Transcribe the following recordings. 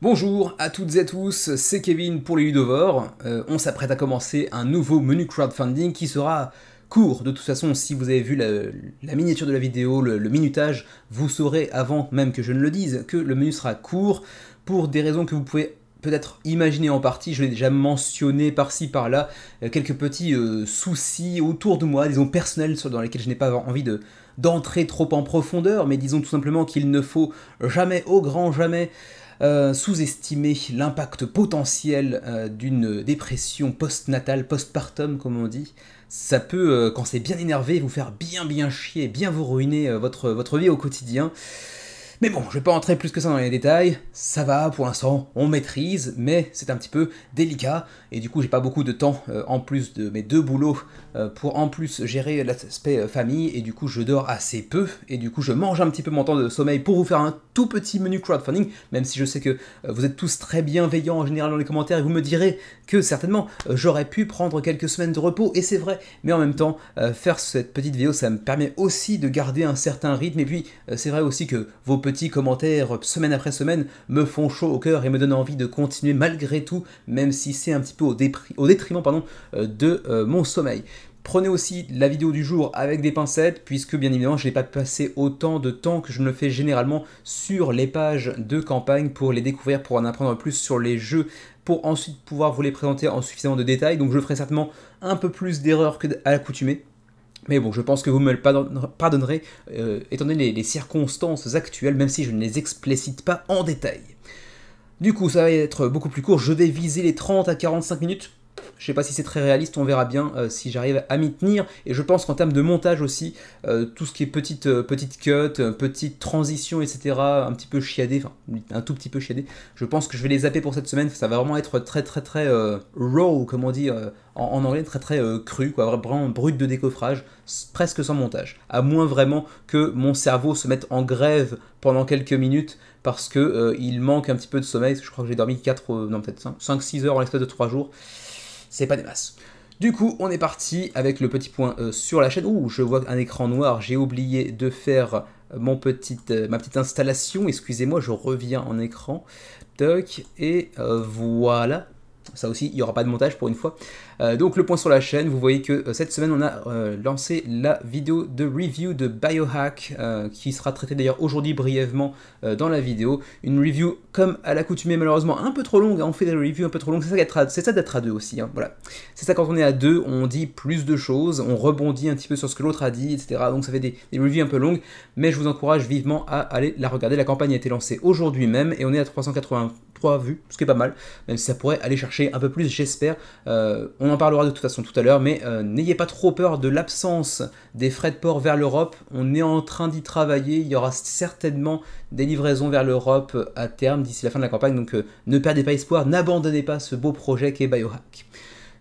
Bonjour à toutes et à tous, c'est Kevin pour les Ludovores. On s'apprête à commencer un nouveau menu crowdfunding qui sera court. De toute façon, si vous avez vu la miniature de la vidéo, le minutage, vous saurez avant même que je ne le dise que le menu sera court pour des raisons que vous pouvez peut-être imaginer en partie. Je l'ai déjà mentionné par-ci par-là, quelques petits soucis autour de moi, disons personnels, dans lesquels je n'ai pas envie d'entrer trop en profondeur, mais disons tout simplement qu'il ne faut jamais, au grand jamais, sous-estimer l'impact potentiel d'une dépression postnatale, postpartum comme on dit. Ça peut, quand c'est bien énervé, vous faire bien chier, bien vous ruiner votre vie au quotidien. Mais bon, je vais pas entrer plus que ça dans les détails, ça va, pour l'instant, on maîtrise, mais c'est un petit peu délicat, et du coup j'ai pas beaucoup de temps, en plus de mes deux boulots, pour en plus gérer l'aspect famille, et du coup je dors assez peu, et du coup je mange un petit peu mon temps de sommeil pour vous faire un tout petit menu crowdfunding, même si je sais que vous êtes tous très bienveillants en général dans les commentaires, et vous me direz que certainement j'aurais pu prendre quelques semaines de repos, et c'est vrai, mais en même temps, faire cette petite vidéo, ça me permet aussi de garder un certain rythme, et puis c'est vrai aussi que vos petits commentaires semaine après semaine me font chaud au cœur et me donnent envie de continuer malgré tout, même si c'est un petit peu au détriment de mon sommeil. Prenez aussi la vidéo du jour avec des pincettes, puisque bien évidemment je n'ai pas passé autant de temps que je ne le fais généralement sur les pages de campagne pour les découvrir, pour en apprendre plus sur les jeux, pour ensuite pouvoir vous les présenter en suffisamment de détails, donc je ferai certainement un peu plus d'erreurs qu'à l'accoutumée. Mais bon, je pense que vous me le pardonnerez, étant donné les circonstances actuelles, même si je ne les explicite pas en détail. Du coup, ça va être beaucoup plus court, je vais viser les 30 à 45 minutes. Je sais pas si c'est très réaliste, on verra bien si j'arrive à m'y tenir. Et je pense qu'en termes de montage aussi, tout ce qui est petite cut, petite transition, etc., un petit peu chiadé, enfin un tout petit peu chiadé, je pense que je vais les zapper pour cette semaine. Ça va vraiment être très raw, comme on dit en anglais, très cru, quoi, vraiment brut de décoffrage, presque sans montage. À moins vraiment que mon cerveau se mette en grève pendant quelques minutes parce que il manque un petit peu de sommeil. Je crois que j'ai dormi 5-6 heures en l'espace de 3 jours. C'est pas des masses. Du coup, on est parti avec le petit point sur la chaîne. Ouh, je vois un écran noir, j'ai oublié de faire ma petite installation. Excusez-moi, je reviens en écran. Toc, et voilà. Ça aussi, il n'y aura pas de montage pour une fois. Donc le point sur la chaîne, vous voyez que cette semaine on a lancé la vidéo de review de Biohack qui sera traitée d'ailleurs aujourd'hui brièvement dans la vidéo. Une review comme à l'accoutumée malheureusement un peu trop longue, hein. On fait des reviews un peu trop longues, c'est ça d'être à deux aussi, hein. Voilà. C'est ça, quand on est à deux, on dit plus de choses, on rebondit un petit peu sur ce que l'autre a dit, etc. Donc ça fait des reviews un peu longues, mais je vous encourage vivement à aller la regarder. La campagne a été lancée aujourd'hui même et on est à 383 vues, ce qui est pas mal, même si ça pourrait aller chercher un peu plus, j'espère. On en parlera de toute façon tout à l'heure, mais n'ayez pas trop peur de l'absence des frais de port vers l'Europe. On est en train d'y travailler, il y aura certainement des livraisons vers l'Europe à terme d'ici la fin de la campagne, donc ne perdez pas espoir, n'abandonnez pas ce beau projet qu'est Biohack.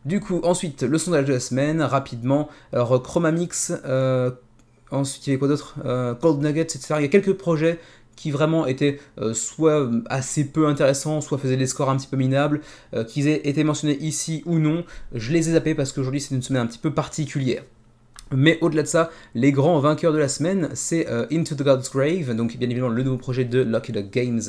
Du coup, ensuite, le sondage de la semaine, rapidement. Alors, Chromamix, ensuite il y avait quoi d'autre, Cold Nuggets, etc. Il y a quelques projets qui vraiment étaient soit assez peu intéressants, soit faisaient des scores un petit peu minables, qu'ils aient été mentionnés ici ou non. Je les ai zappés parce qu'aujourd'hui c'est une semaine un petit peu particulière. Mais au-delà de ça, les grands vainqueurs de la semaine, c'est Into the God's Grave, donc bien évidemment le nouveau projet de Lucky Duck Games,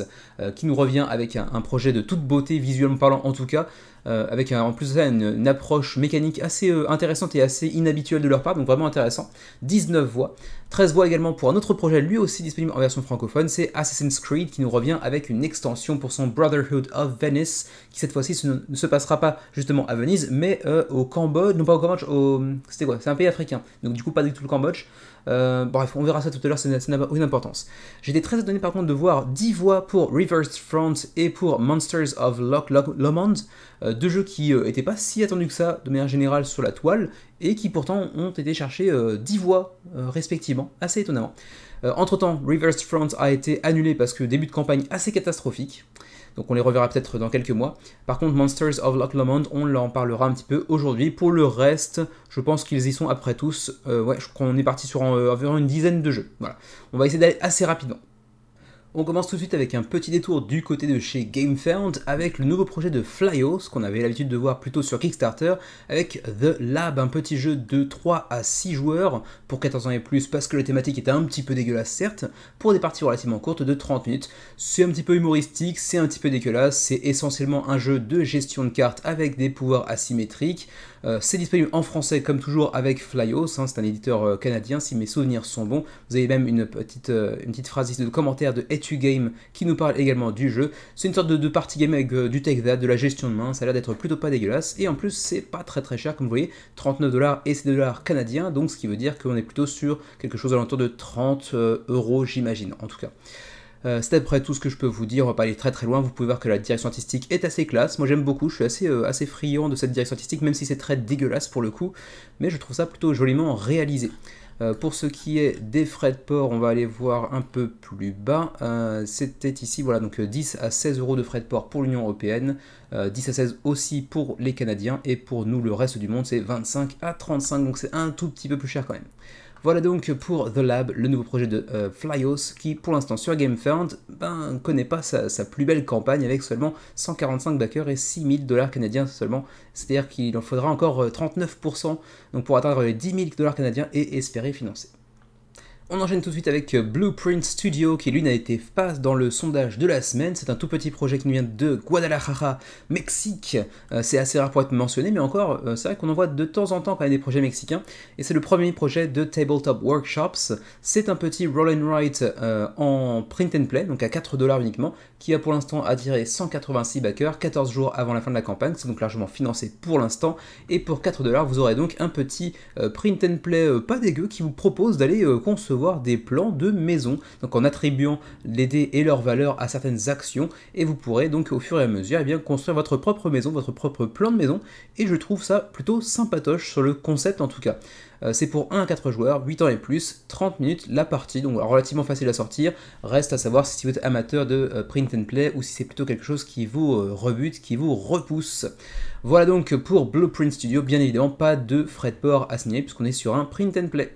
qui nous revient avec un projet de toute beauté, visuellement parlant en tout cas, avec en plus de ça une approche mécanique assez intéressante et assez inhabituelle de leur part, donc vraiment intéressant. 19 voix, 13 voix également pour un autre projet, lui aussi disponible en version francophone, c'est Assassin's Creed, qui nous revient avec une extension pour son Brotherhood of Venice, qui cette fois-ci ne se passera pas justement à Venise, mais au Cambodge, non pas au Cambodge, c'était quoi, c'est un pays africain, donc du coup pas du tout le Cambodge. Bref, on verra ça tout à l'heure, ça n'a aucune importance. J'étais très étonné par contre de voir 10 voix pour Reversed Front et pour Monsters of Loch Lomond, deux jeux qui n'étaient pas si attendus que ça de manière générale sur la toile, et qui pourtant ont été chercher 10 voix respectivement, assez étonnamment. Entre temps, Reversed Front a été annulé parce que début de campagne assez catastrophique. Donc on les reverra peut-être dans quelques mois. Par contre, Monsters of Loch Lomond, on en parlera un petit peu aujourd'hui. Pour le reste, je pense qu'ils y sont après tous. Ouais, je crois qu'on est parti sur environ une dizaine de jeux. Voilà. On va essayer d'aller assez rapidement. On commence tout de suite avec un petit détour du côté de chez GameFound avec le nouveau projet de Flyos qu'on avait l'habitude de voir plutôt sur Kickstarter avec The Lab, un petit jeu de 3 à 6 joueurs pour 14 ans et plus parce que la thématique était un petit peu dégueulasse certes, pour des parties relativement courtes de 30 minutes. C'est un petit peu humoristique, c'est un petit peu dégueulasse, c'est essentiellement un jeu de gestion de cartes avec des pouvoirs asymétriques. C'est disponible en français comme toujours avec Flyos, c'est un éditeur canadien si mes souvenirs sont bons. Vous avez même une petite phrase ici de commentaire de Game qui nous parle également du jeu. C'est une sorte de party game avec du tech that, de la gestion de main, ça a l'air d'être plutôt pas dégueulasse et en plus c'est pas très cher comme vous voyez, 39$ et c'est des dollars canadiens, donc ce qui veut dire qu'on est plutôt sur quelque chose à l'entour de 30 € j'imagine en tout cas. C'est à peu près tout ce que je peux vous dire, on va pas aller très loin, vous pouvez voir que la direction artistique est assez classe, moi j'aime beaucoup, je suis assez friand de cette direction artistique, même si c'est très dégueulasse pour le coup, mais je trouve ça plutôt joliment réalisé. Pour ce qui est des frais de port, on va aller voir un peu plus bas, c'était ici, voilà, donc 10 à 16 € de frais de port pour l'Union Européenne, 10 à 16 aussi pour les Canadiens, et pour nous, le reste du monde, c'est 25 à 35, donc c'est un tout petit peu plus cher quand même. Voilà donc pour The Lab, le nouveau projet de Flyos, qui pour l'instant sur GameFound ne connaît pas sa plus belle campagne avec seulement 145 backers et 6000$ canadiens seulement. C'est-à-dire qu'il en faudra encore 39% donc pour atteindre les 10 000$ canadiens et espérer financer. On enchaîne tout de suite avec Blueprint Studio qui lui n'a été pas dans le sondage de la semaine. C'est un tout petit projet qui nous vient de Guadalajara, Mexique. C'est assez rare pour être mentionné, mais encore, c'est vrai qu'on en voit de temps en temps quand même des projets mexicains. Et c'est le premier projet de Tabletop Workshops. C'est un petit roll and write en print and play, donc à 4$ uniquement, qui a pour l'instant attiré 186 backers, 14 jours avant la fin de la campagne. C'est donc largement financé pour l'instant. Et pour 4$, vous aurez donc un petit print and play pas dégueu qui vous propose d'aller concevoir des plans de maison, donc en attribuant les dés et leurs valeurs à certaines actions, et vous pourrez donc au fur et à mesure construire votre propre maison, votre propre plan de maison, et je trouve ça plutôt sympatoche sur le concept en tout cas. C'est pour 1 à 4 joueurs, 8 ans et plus, 30 minutes la partie, donc relativement facile à sortir. Reste à savoir si vous êtes amateur de print and play ou si c'est plutôt quelque chose qui vous rebute, qui vous repousse. Voilà donc pour Blueprint Studio, bien évidemment pas de frais de port à signaler puisqu'on est sur un print and play.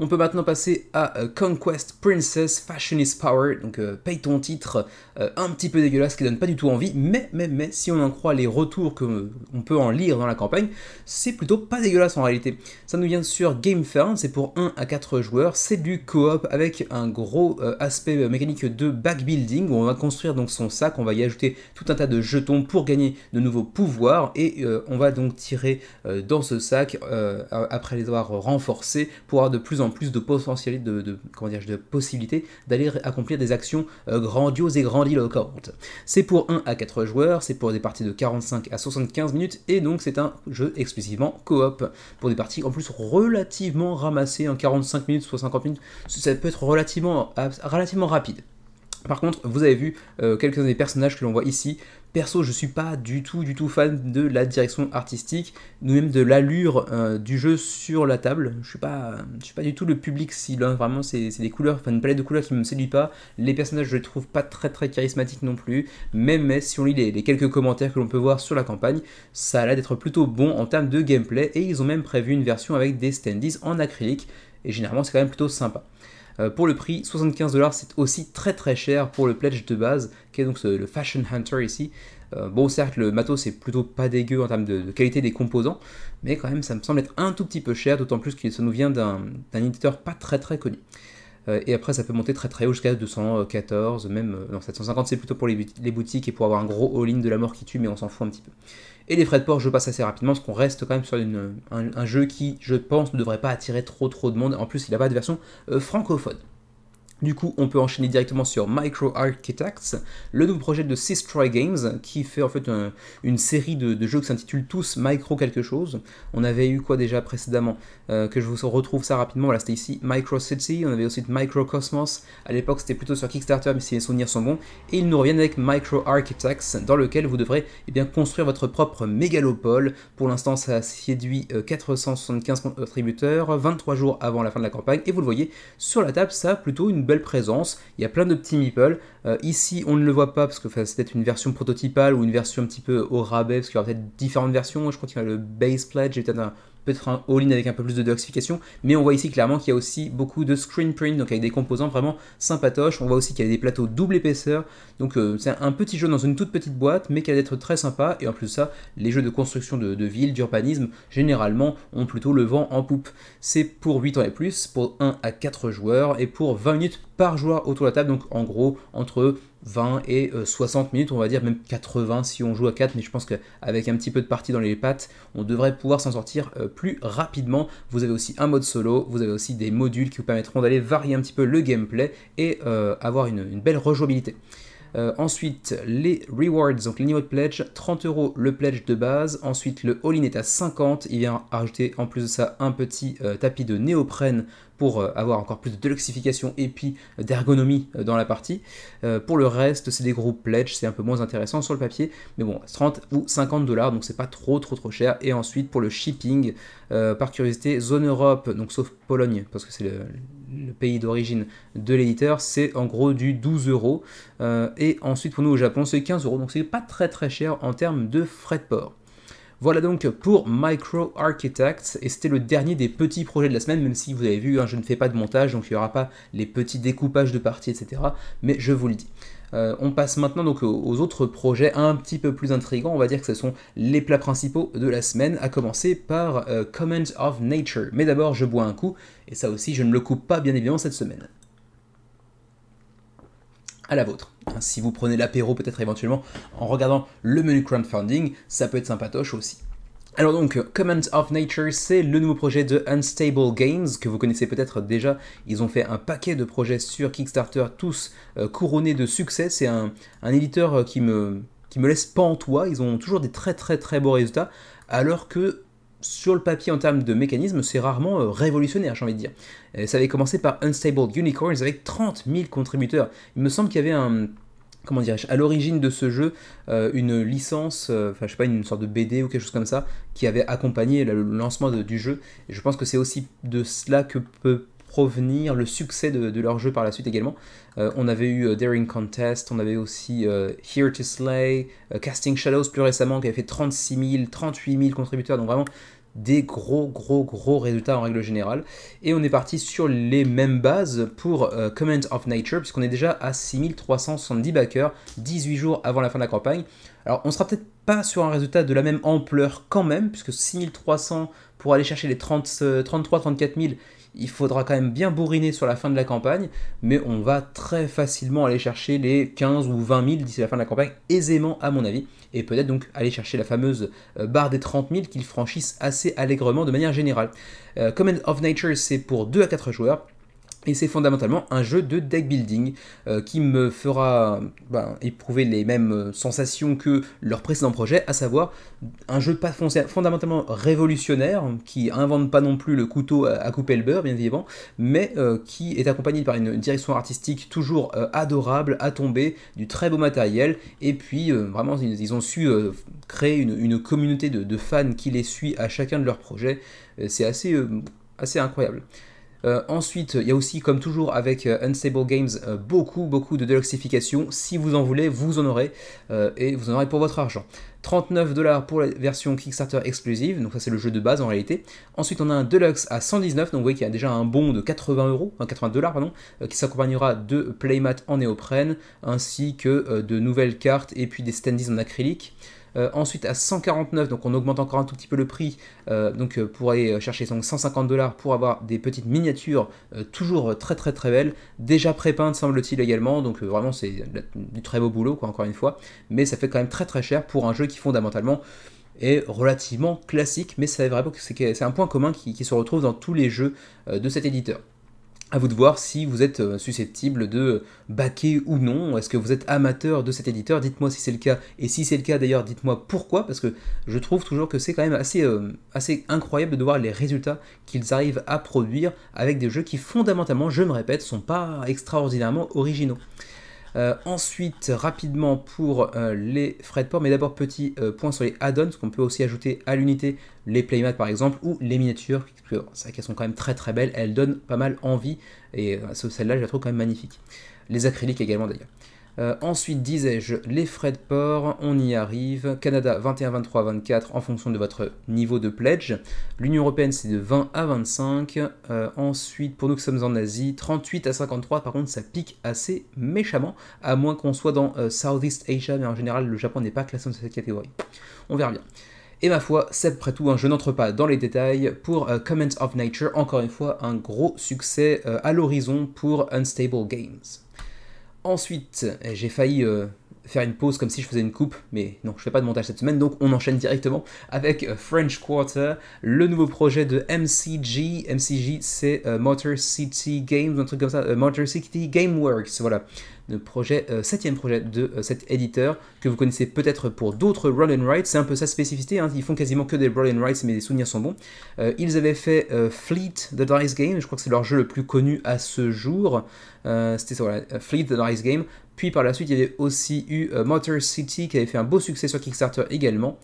On peut maintenant passer à Conquest Princess Fashion is Power, donc paye ton titre, un petit peu dégueulasse qui donne pas du tout envie, mais si on en croit les retours qu'on peut en lire dans la campagne, c'est plutôt pas dégueulasse en réalité. Ça nous vient sur GameFound, c'est pour 1 à 4 joueurs, c'est du coop avec un gros aspect mécanique de backbuilding où on va construire donc son sac, on va y ajouter tout un tas de jetons pour gagner de nouveaux pouvoirs et on va donc tirer dans ce sac après les avoir renforcés pour avoir de plus en plus de potentiel, de possibilités d'aller accomplir des actions grandioses et grandiloquentes. C'est pour 1 à 4 joueurs, c'est pour des parties de 45 à 75 minutes et donc c'est un jeu exclusivement coop pour des parties en plus relativement ramassées, en 45 minutes, soit 50 minutes, ça peut être relativement rapide. Par contre, vous avez vu quelques des personnages que l'on voit ici. Perso, je suis pas du tout fan de la direction artistique, ou même de l'allure du jeu sur la table. Je suis pas du tout le public cible, hein. Vraiment c'est des couleurs, une palette de couleurs qui me séduit pas. Les personnages je les trouve pas très charismatiques non plus, mais si on lit les quelques commentaires que l'on peut voir sur la campagne, ça a l'air d'être plutôt bon en termes de gameplay, et ils ont même prévu une version avec des standees en acrylique, et généralement c'est quand même plutôt sympa. Pour le prix, 75$, c'est aussi très cher pour le pledge de base, qui est donc le Fashion Hunter ici. Bon, certes, le matos c'est plutôt pas dégueu en termes de qualité des composants, mais quand même ça me semble être un tout petit peu cher, d'autant plus que ça nous vient d'un éditeur pas très connu. Et après ça peut monter très haut jusqu'à 214, même non, 750 c'est plutôt pour les boutiques et pour avoir un gros all-in de la mort qui tue, mais on s'en fout un petit peu. Et les frais de port je passe assez rapidement parce qu'on reste quand même sur un jeu qui je pense ne devrait pas attirer trop de monde, en plus il n'a pas de version francophone. Du coup, on peut enchaîner directement sur Micro Architects, le nouveau projet de Sistroy Games, qui fait en fait une série de jeux qui s'intitulent tous Micro quelque chose. On avait eu quoi déjà précédemment, que je vous retrouve ça rapidement, voilà, c'était ici Micro City, on avait aussi Micro Cosmos, à l'époque c'était plutôt sur Kickstarter, mais si les souvenirs sont bons, et ils nous reviennent avec Micro Architects, dans lequel vous devrez construire votre propre mégalopole. Pour l'instant, ça séduit 475 contributeurs, 23 jours avant la fin de la campagne, et vous le voyez, sur la table, ça a plutôt une belle présence, il y a plein de petits meeples. Ici on ne le voit pas parce que c'est peut-être une version prototypale ou une version un petit peu au rabais parce qu'il y aura peut-être différentes versions. Je crois qu'il y a le base pledge et peut-être peut-être un all-in avec un peu plus de deluxification, mais on voit ici clairement qu'il y a aussi beaucoup de screen print, donc avec des composants vraiment sympatoches. On voit aussi qu'il y a des plateaux double épaisseur, donc c'est un petit jeu dans une toute petite boîte, mais qui a d'être très sympa, et en plus de ça, les jeux de construction de ville, d'urbanisme, généralement ont plutôt le vent en poupe. C'est pour 8 ans et plus, pour 1 à 4 joueurs, et pour 20 minutes par joueur autour de la table, donc en gros entre 20 et 60 minutes, on va dire même 80 si on joue à 4, mais je pense qu'avec un petit peu de partie dans les pattes, on devrait pouvoir s'en sortir plus rapidement. Vous avez aussi un mode solo, vous avez aussi des modules qui vous permettront d'aller varier un petit peu le gameplay et avoir une belle rejouabilité. Ensuite, les rewards, donc les niveaux de pledge, 30 € le pledge de base, ensuite le all-in est à 50, il vient rajouter en plus de ça un petit tapis de néoprène pour avoir encore plus de deluxification et puis d'ergonomie dans la partie. Pour le reste, c'est des groupes pledge, c'est un peu moins intéressant sur le papier, mais bon, 30 ou 50 $, donc c'est pas trop cher. Et ensuite, pour le shipping, par curiosité, zone Europe, donc sauf Pologne, parce que c'est le pays d'origine de l'éditeur, c'est en gros du 12 €. Et ensuite, pour nous au Japon, c'est 15 €, donc c'est pas très cher en termes de frais de port. Voilà donc pour Micro Architects, et c'était le dernier des petits projets de la semaine, même si vous avez vu, hein, je ne fais pas de montage, donc il n'y aura pas les petits découpages de parties, etc. Mais je vous le dis. On passe maintenant donc aux autres projets un petit peu plus intrigants, on va dire que ce sont les plats principaux de la semaine, à commencer par Comment of Nature. Mais d'abord, je bois un coup, et ça aussi, je ne le coupe pas bien évidemment cette semaine. À la vôtre. Si vous prenez l'apéro peut-être éventuellement en regardant le menu crowdfunding, ça peut être sympatoche aussi. Alors donc, Comment of Nature, c'est le nouveau projet de Unstable Games, que vous connaissez peut-être déjà. Ils ont fait un paquet de projets sur Kickstarter, tous couronnés de succès. C'est un éditeur qui me laisse pantois. Ils ont toujours des très beaux résultats, alors que sur le papier en termes de mécanisme, c'est rarement révolutionnaire, j'ai envie de dire. Ça avait commencé par Unstable Unicorns avec 30 000 contributeurs. Il me semble qu'il y avait comment dirais-je, à l'origine de ce jeu, une licence, enfin je sais pas, une sorte de BD ou quelque chose comme ça, qui avait accompagné le lancement du jeu. Et je pense que c'est aussi de cela que peut provenir le succès de leur jeu par la suite également. On avait eu Daring Contest, on avait aussi Here to Slay, Casting Shadows plus récemment qui avait fait 36 000, 38 000 contributeurs, donc vraiment des gros résultats en règle générale. Et on est parti sur les mêmes bases pour Comment of Nature, puisqu'on est déjà à 6370 backers, 18 jours avant la fin de la campagne. Alors on sera peut-être pas sur un résultat de la même ampleur quand même, puisque 6300 pour aller chercher les 33-34 000, il faudra quand même bien bourriner sur la fin de la campagne, mais on va très facilement aller chercher les 15 ou 20 000 d'ici la fin de la campagne, aisément à mon avis, et peut-être donc aller chercher la fameuse barre des 30 000 qu'ils franchissent assez allègrement de manière générale. Comment of Nature, c'est pour 2 à 4 joueurs, et c'est fondamentalement un jeu de deck building qui me fera éprouver les mêmes sensations que leur précédent projet, à savoir un jeu pas fondamentalement révolutionnaire, qui invente pas non plus le couteau à couper le beurre, bien évidemment, mais qui est accompagné par une direction artistique toujours adorable, à tomber, du très beau matériel, et puis vraiment ils ont su créer une communauté de fans qui les suit à chacun de leurs projets. C'est assez incroyable. Ensuite, il y a aussi, comme toujours avec Unstable Games, beaucoup de deluxification. Si vous en voulez, vous en aurez, et vous en aurez pour votre argent. 39 $ pour la version Kickstarter exclusive, donc ça c'est le jeu de base en réalité. Ensuite on a un Deluxe à 119, donc vous voyez qu'il y a déjà un bon de 80 $, pardon, qui s'accompagnera de playmats en néoprène, ainsi que de nouvelles cartes et puis des standees en acrylique. Ensuite à 149, donc on augmente encore un tout petit peu le prix, pour aller chercher donc 150 $ pour avoir des petites miniatures toujours très belles, déjà prépeintes semble-t-il également, donc vraiment c'est du très beau boulot quoi, encore une fois, mais ça fait quand même très cher pour un jeu qui fondamentalement est relativement classique, mais c'est vrai que c'est un point commun qui se retrouve dans tous les jeux de cet éditeur. À vous de voir si vous êtes susceptible de backer ou non. Est-ce que vous êtes amateur de cet éditeur? Dites-moi si c'est le cas. Et si c'est le cas d'ailleurs, dites-moi pourquoi. Parce que je trouve toujours que c'est quand même assez incroyable de voir les résultats qu'ils arrivent à produire avec des jeux qui fondamentalement, je me répète, sont pas extraordinairement originaux. Ensuite, rapidement pour les frais de port, mais d'abord petit point sur les add-ons qu'on peut aussi ajouter à l'unité, les playmats par exemple, ou les miniatures, c'est vrai qu'elles sont quand même très belles, elles donnent pas mal envie, et celle-là je la trouve quand même magnifique. Les acryliques également d'ailleurs. Ensuite, disais-je, les frais de port, on y arrive. Canada, 21, 23, 24 en fonction de votre niveau de pledge. L'Union Européenne, c'est de 20 à 25. Ensuite, pour nous qui sommes en Asie, 38 à 53. Par contre, ça pique assez méchamment, à moins qu'on soit dans Southeast Asia, mais en général, le Japon n'est pas classé dans cette catégorie. On verra bien. Et ma foi, c'est après tout, hein, je n'entre pas dans les détails. Pour Comment of Nature, encore une fois, un gros succès à l'horizon pour Unstable Games. Ensuite, j'ai failli faire une pause comme si je faisais une coupe, mais non, je fais pas de montage cette semaine, donc on enchaîne directement avec French Quarter, le nouveau projet de MCG. MCG, c'est Motor City Games, un truc comme ça, Motor City Gameworks, voilà. Le projet, 7e projet de cet éditeur, que vous connaissez peut-être pour d'autres Roll and Write. C'est un peu sa spécificité, hein, ils font quasiment que des Roll and Writes, mais les souvenirs sont bons. Ils avaient fait Fleet the Dice Game, je crois que c'est leur jeu le plus connu à ce jour. C'était ça, voilà, Fleet the Dice Game. Puis par la suite, il y avait aussi eu Motor City, qui avait fait un beau succès sur Kickstarter également.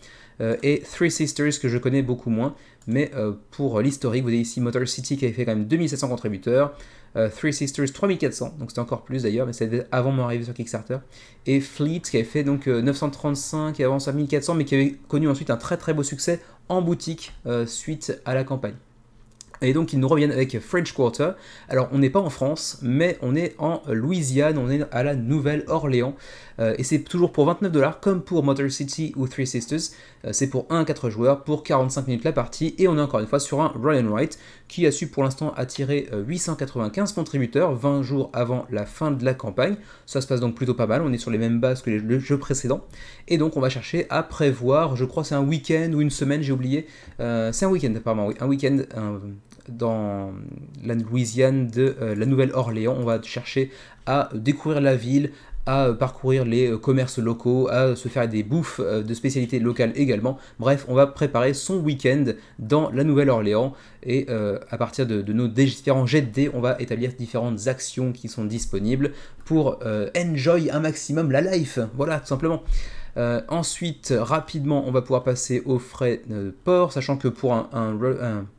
Et Three Sisters, que je connais beaucoup moins. Mais pour l'historique, vous avez ici Motor City, qui avait fait quand même 2700 contributeurs. Three Sisters 3400, donc c'était encore plus d'ailleurs, mais c'était avant mon arrivée sur Kickstarter. Et Fleet qui avait fait donc 935 et avant ça 1400, mais qui avait connu ensuite un très très beau succès en boutique suite à la campagne. Et donc ils nous reviennent avec French Quarter. Alors on n'est pas en France, mais on est en Louisiane, on est à la Nouvelle-Orléans. Et c'est toujours pour 29$, comme pour Motor City ou Three Sisters. C'est pour 1 à 4 joueurs, pour 45 minutes la partie. Et on est encore une fois sur un Roll and Write qui a su pour l'instant attirer 895 contributeurs 20 jours avant la fin de la campagne. Ça se passe donc plutôt pas mal, on est sur les mêmes bases que le jeu précédent. Et donc on va chercher à prévoir, je crois c'est un week-end ou une semaine, j'ai oublié. C'est un week-end apparemment, oui, un week-end dans la Louisiane de la Nouvelle-Orléans. On va chercher à découvrir la ville, à parcourir les commerces locaux, à se faire des bouffes de spécialités locales également. Bref, on va préparer son week-end dans la Nouvelle-Orléans et à partir de nos différents jets de dés, on va établir différentes actions qui sont disponibles pour enjoy un maximum la life. Voilà, tout simplement. Ensuite, rapidement, on va pouvoir passer aux frais de port, sachant que pour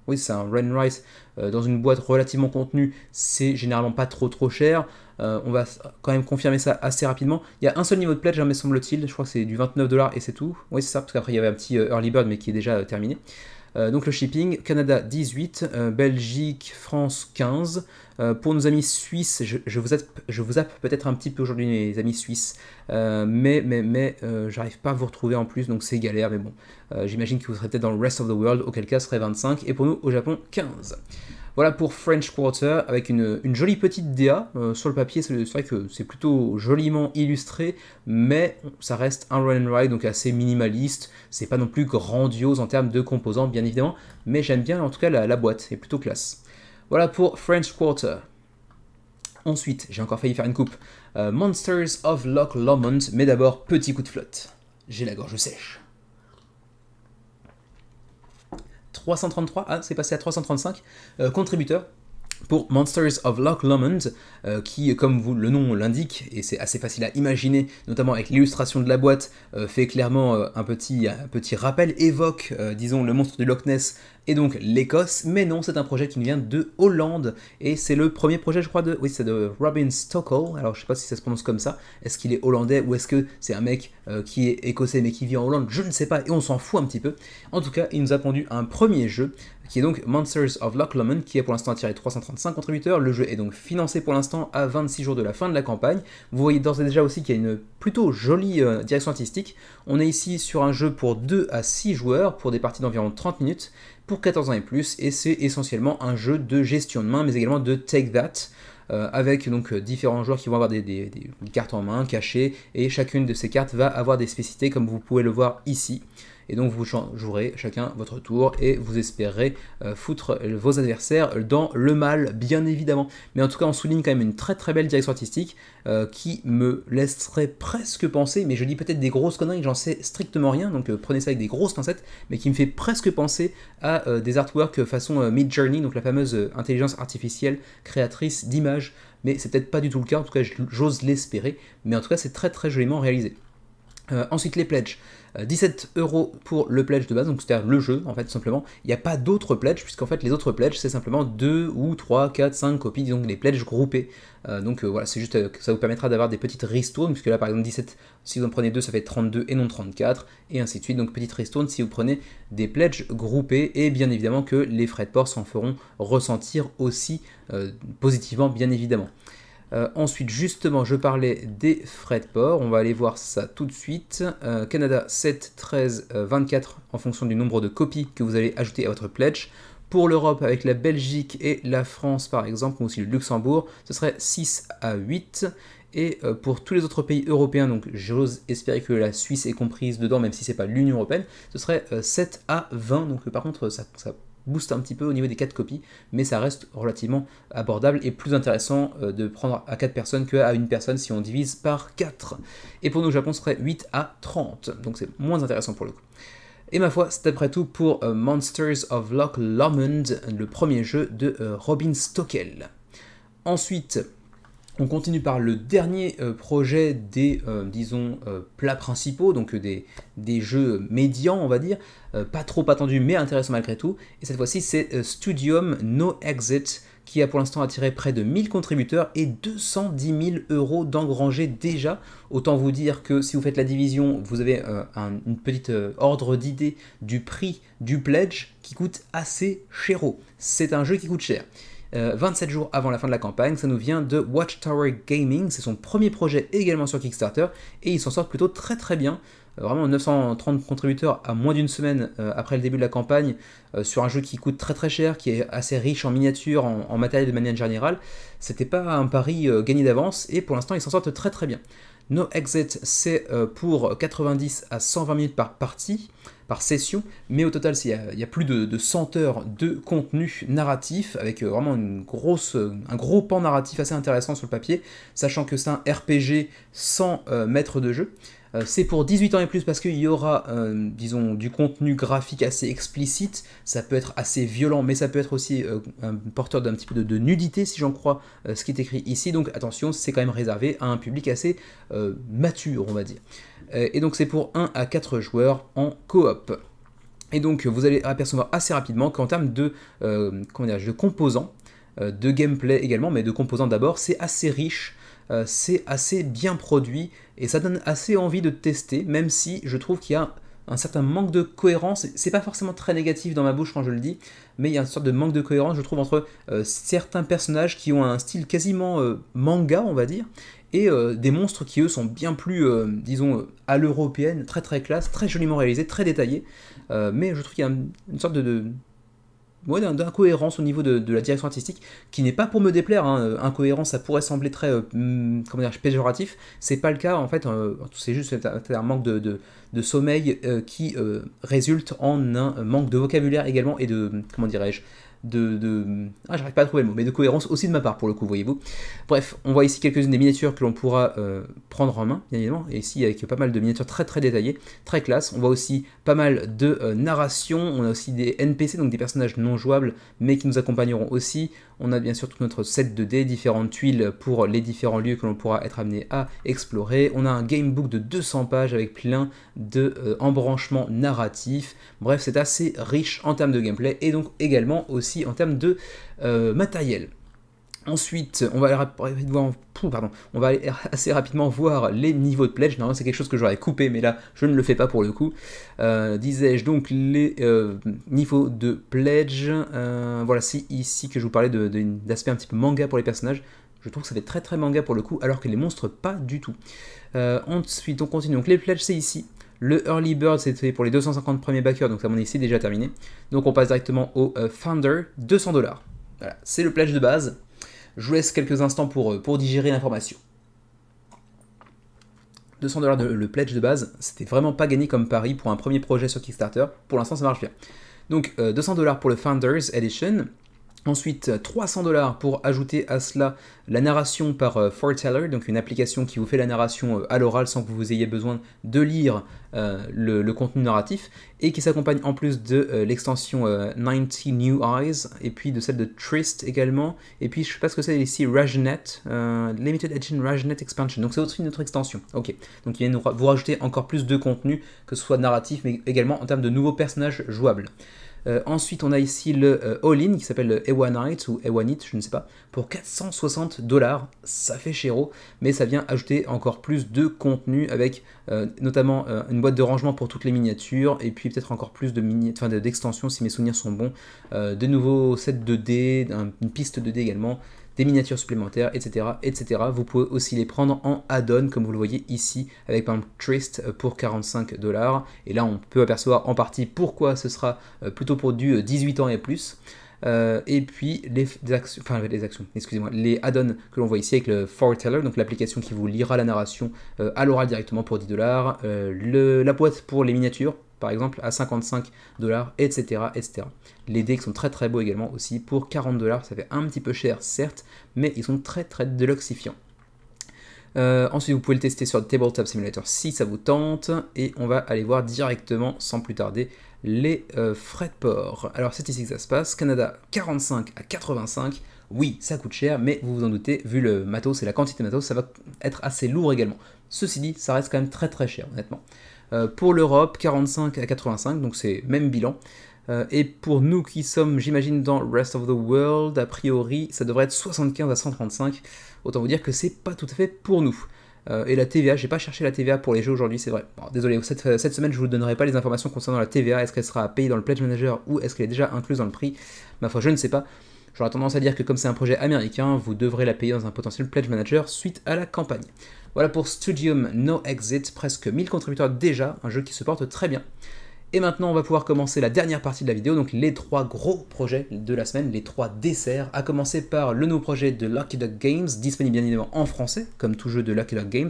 oui, c'est un Run Rice dans une boîte relativement contenue, c'est généralement pas trop cher. On va quand même confirmer ça assez rapidement. Il y a un seul niveau de pledge, me semble-t-il, je crois que c'est du 29$ et c'est tout. Oui, c'est ça, parce qu'après il y avait un petit early bird, mais qui est déjà terminé. Donc le shipping, Canada 18, Belgique, France 15. Pour nos amis suisses, je vous zappe peut-être un petit peu aujourd'hui les amis suisses, mais j'arrive pas à vous retrouver en plus, donc c'est galère, mais bon, j'imagine que vous serez peut-être dans le rest of the world, auquel cas ce serait 25, et pour nous au Japon 15. Voilà pour French Quarter, avec une jolie petite DA. Sur le papier, c'est vrai que c'est plutôt joliment illustré, mais ça reste un Roll and Write, donc assez minimaliste. C'est pas non plus grandiose en termes de composants, bien évidemment, mais j'aime bien en tout cas la boîte, est plutôt classe. Voilà pour French Quarter. Ensuite, j'ai encore failli faire une coupe. Monsters of Loch Lomond, mais d'abord, petit coup de flotte. J'ai la gorge sèche. 333, ah c'est passé à 335 contributeurs pour Monsters of Loch Lomond, qui, comme le nom l'indique, et c'est assez facile à imaginer, notamment avec l'illustration de la boîte, fait clairement un petit rappel, évoque, disons, le monstre du Loch Ness, et donc l'Écosse, mais non, c'est un projet qui vient de Hollande, et c'est le premier projet, je crois, c'est de Robin Stockel, alors je sais pas si ça se prononce comme ça, est-ce qu'il est hollandais, ou est-ce que c'est un mec qui est écossais, mais qui vit en Hollande, je ne sais pas, et on s'en fout un petit peu. En tout cas, il nous a pondu un premier jeu, qui est donc Monsters of Loch Lomond, qui a pour l'instant attiré 335 contributeurs. Le jeu est donc financé pour l'instant à 26 jours de la fin de la campagne. Vous voyez d'ores et déjà aussi qu'il y a une plutôt jolie direction artistique. On est ici sur un jeu pour 2 à 6 joueurs, pour des parties d'environ 30 minutes, pour 14 ans et plus, et c'est essentiellement un jeu de gestion de main, mais également de Take That, avec donc différents joueurs qui vont avoir des cartes en main cachées, et chacune de ces cartes va avoir des spécificités, comme vous pouvez le voir ici. Et donc vous jouerez chacun votre tour et vous espérerez foutre vos adversaires dans le mal, bien évidemment. Mais en tout cas, on souligne quand même une très très belle direction artistique qui me laisserait presque penser, mais je dis peut-être des grosses conneries, j'en sais strictement rien, donc prenez ça avec des grosses pincettes, mais qui me fait presque penser à des artworks façon Midjourney, donc la fameuse intelligence artificielle créatrice d'images. Mais c'est peut-être pas du tout le cas, en tout cas j'ose l'espérer, mais en tout cas c'est très très joliment réalisé. Ensuite les pledges, 17 € pour le pledge de base, donc c'est-à-dire le jeu en fait tout simplement. Il n'y a pas d'autres pledges, puisqu'en fait les autres pledges c'est simplement 2 ou 3, 4, 5 copies, disons les pledges groupés. Voilà, c'est juste que ça vous permettra d'avoir des petites ristournes, puisque là par exemple 17, si vous en prenez 2 ça fait 32 et non 34, et ainsi de suite, donc petite ristourne si vous prenez des pledges groupés, et bien évidemment que les frais de port s'en feront ressentir aussi positivement bien évidemment. Ensuite, justement, je parlais des frais de port. On va aller voir ça tout de suite. Canada, 7, 13, 24 en fonction du nombre de copies que vous allez ajouter à votre pledge. Pour l'Europe, avec la Belgique et la France, par exemple, ou aussi le Luxembourg, ce serait 6 à 8. Et pour tous les autres pays européens, donc j'ose espérer que la Suisse est comprise dedans, même si c'est pas l'Union européenne, ce serait 7 à 20. Donc par contre, ça booste un petit peu au niveau des 4 copies, mais ça reste relativement abordable et plus intéressant de prendre à 4 personnes qu'à une personne si on divise par 4. Et pour nous, au Japon, ce serait 8 à 30, donc c'est moins intéressant pour le coup. Et ma foi, c'est après tout pour Monsters of Loch Lomond, le premier jeu de Robin Stockel. Ensuite, on continue par le dernier projet des, disons, plats principaux, donc des jeux médians, on va dire, pas trop attendus, mais intéressants malgré tout. Et cette fois-ci, c'est Studium No Exit, qui a pour l'instant attiré près de 1000 contributeurs et 210 000 € d'engrangés déjà. Autant vous dire que si vous faites la division, vous avez une petite ordre d'idée du prix du pledge qui coûte assez chéro. C'est un jeu qui coûte cher. 27 jours avant la fin de la campagne, ça nous vient de Watchtower Gaming, c'est son premier projet également sur Kickstarter, et il s'en sort plutôt très très bien. Vraiment 930 contributeurs à moins d'une semaine après le début de la campagne, sur un jeu qui coûte très très cher, qui est assez riche en miniatures, en matériel de manière générale. C'était pas un pari gagné d'avance, et pour l'instant ils s'en sortent très très bien. No Exit, c'est pour 90 à 120 minutes par partie, par session, mais au total, il y a plus de 100 heures de contenu narratif, avec vraiment un gros pan narratif assez intéressant sur le papier, sachant que c'est un RPG sans maître de jeu. C'est pour 18 ans et plus parce qu'il y aura, disons, du contenu graphique assez explicite, ça peut être assez violent, mais ça peut être aussi un porteur d'un petit peu de nudité, si j'en crois ce qui est écrit ici, donc attention, c'est quand même réservé à un public assez mature, on va dire. Et donc c'est pour 1 à 4 joueurs en coop. Et donc vous allez apercevoir assez rapidement qu'en termes de composants, de gameplay également, mais de composants d'abord, c'est assez riche, c'est assez bien produit, et ça donne assez envie de tester, même si je trouve qu'il y a un certain manque de cohérence. C'est pas forcément très négatif dans ma bouche quand je le dis, mais il y a une sorte de manque de cohérence, je trouve, entre certains personnages qui ont un style quasiment manga, on va dire, et des monstres qui eux sont bien plus, disons, à l'européenne, très très classe, très joliment réalisés, très détaillés, mais je trouve qu'il y a une sorte d'incohérence au niveau de la direction artistique, qui n'est pas pour me déplaire, hein. Incohérence, ça pourrait sembler très péjoratif, c'est pas le cas en fait, c'est juste un manque de sommeil qui résulte en un manque de vocabulaire également, et de, comment dirais-je, j'arrive pas à trouver le mot, mais de cohérence aussi de ma part pour le coup, voyez-vous. Bref, on voit ici quelques-unes des miniatures que l'on pourra prendre en main, bien évidemment, et ici avec pas mal de miniatures très très détaillées, très classe. On voit aussi pas mal de narration, on a aussi des NPC, donc des personnages non jouables, mais qui nous accompagneront aussi. On a bien sûr tout notre set de dés, différentes tuiles pour les différents lieux que l'on pourra être amené à explorer. On a un gamebook de 200 pages avec plein de embranchements narratifs. Bref, c'est assez riche en termes de gameplay et donc également aussi en termes de matériel. Ensuite, on va aller assez rapidement voir les niveaux de pledge. Normalement, c'est quelque chose que j'aurais coupé, mais là, je ne le fais pas pour le coup. Disais-je donc les niveaux de pledge. Voilà, c'est ici que je vous parlais d'aspect un petit peu manga pour les personnages. Je trouve que ça fait très très manga pour le coup, alors que les monstres, pas du tout. Ensuite, on continue. Donc les pledges, c'est ici. Le Early Bird, c'était pour les 250 premiers backers, donc ça m'en est ici déjà terminé. Donc on passe directement au Founder, 200 $. Voilà, c'est le pledge de base. Je vous laisse quelques instants pour digérer l'information. 200 $ le pledge de base, c'était vraiment pas gagné comme pari pour un premier projet sur Kickstarter. Pour l'instant, ça marche bien. Donc 200 $ pour le Founders Edition. Ensuite, 300 $ pour ajouter à cela la narration par Foreteller, donc une application qui vous fait la narration à l'oral sans que vous ayez besoin de lire le contenu narratif, et qui s'accompagne en plus de l'extension 90 New Eyes, et puis de celle de Trist également, et puis je sais pas ce que c'est ici, RageNet, Limited Edition RageNet Expansion, donc c'est aussi une autre extension. Ok, donc il vient vous rajouter encore plus de contenu, que ce soit narratif, mais également en termes de nouveaux personnages jouables. Ensuite, on a ici le All-In qui s'appelle Ewanite ou Ewanite, je ne sais pas, pour 460 $. Ça fait chéro, mais ça vient ajouter encore plus de contenu avec notamment une boîte de rangement pour toutes les miniatures et puis peut-être encore plus d'extensions si mes souvenirs sont bons, de nouveaux sets 2D, une piste 2D également, des miniatures supplémentaires, etc., etc. Vous pouvez aussi les prendre en add-on, comme vous le voyez ici, avec par exemple Trist pour 45 $. Et là, on peut apercevoir en partie pourquoi ce sera plutôt pour du 18 ans et plus. Et puis les add-ons que l'on voit ici avec le Foreteller, donc l'application qui vous lira la narration à l'oral directement pour 10 $, la boîte pour les miniatures, par exemple, à 55 $, etc., etc. Les decks sont très très beaux également aussi pour 40 $, ça fait un petit peu cher certes, mais ils sont très très deluxifiants. Ensuite, vous pouvez le tester sur Tabletop Simulator si ça vous tente, et on va aller voir directement, sans plus tarder, les frais de port. Alors c'est ici que ça se passe, Canada 45 à 85, oui ça coûte cher, mais vous vous en doutez, vu le matos et la quantité de matos, ça va être assez lourd également. Ceci dit, ça reste quand même très très cher honnêtement. Pour l'Europe, 45 à 85, donc c'est même bilan. Et pour nous qui sommes, j'imagine, dans Rest of the World, a priori, ça devrait être 75 à 135. Autant vous dire que c'est pas tout à fait pour nous. Et la TVA, j'ai pas cherché la TVA pour les jeux aujourd'hui, c'est vrai. Bon, désolé, cette semaine, je vous donnerai pas les informations concernant la TVA. Est-ce qu'elle sera payée dans le Pledge Manager ou est-ce qu'elle est déjà incluse dans le prix? Ma foi, je ne sais pas. J'aurais tendance à dire que comme c'est un projet américain, vous devrez la payer dans un potentiel Pledge Manager suite à la campagne. Voilà pour Studium No Exit, presque 1000 contributeurs déjà, un jeu qui se porte très bien. Et maintenant, on va pouvoir commencer la dernière partie de la vidéo, donc les 3 gros projets de la semaine, les 3 desserts, à commencer par le nouveau projet de Lucky Duck Games, disponible bien évidemment en français, comme tout jeu de Lucky Duck Games.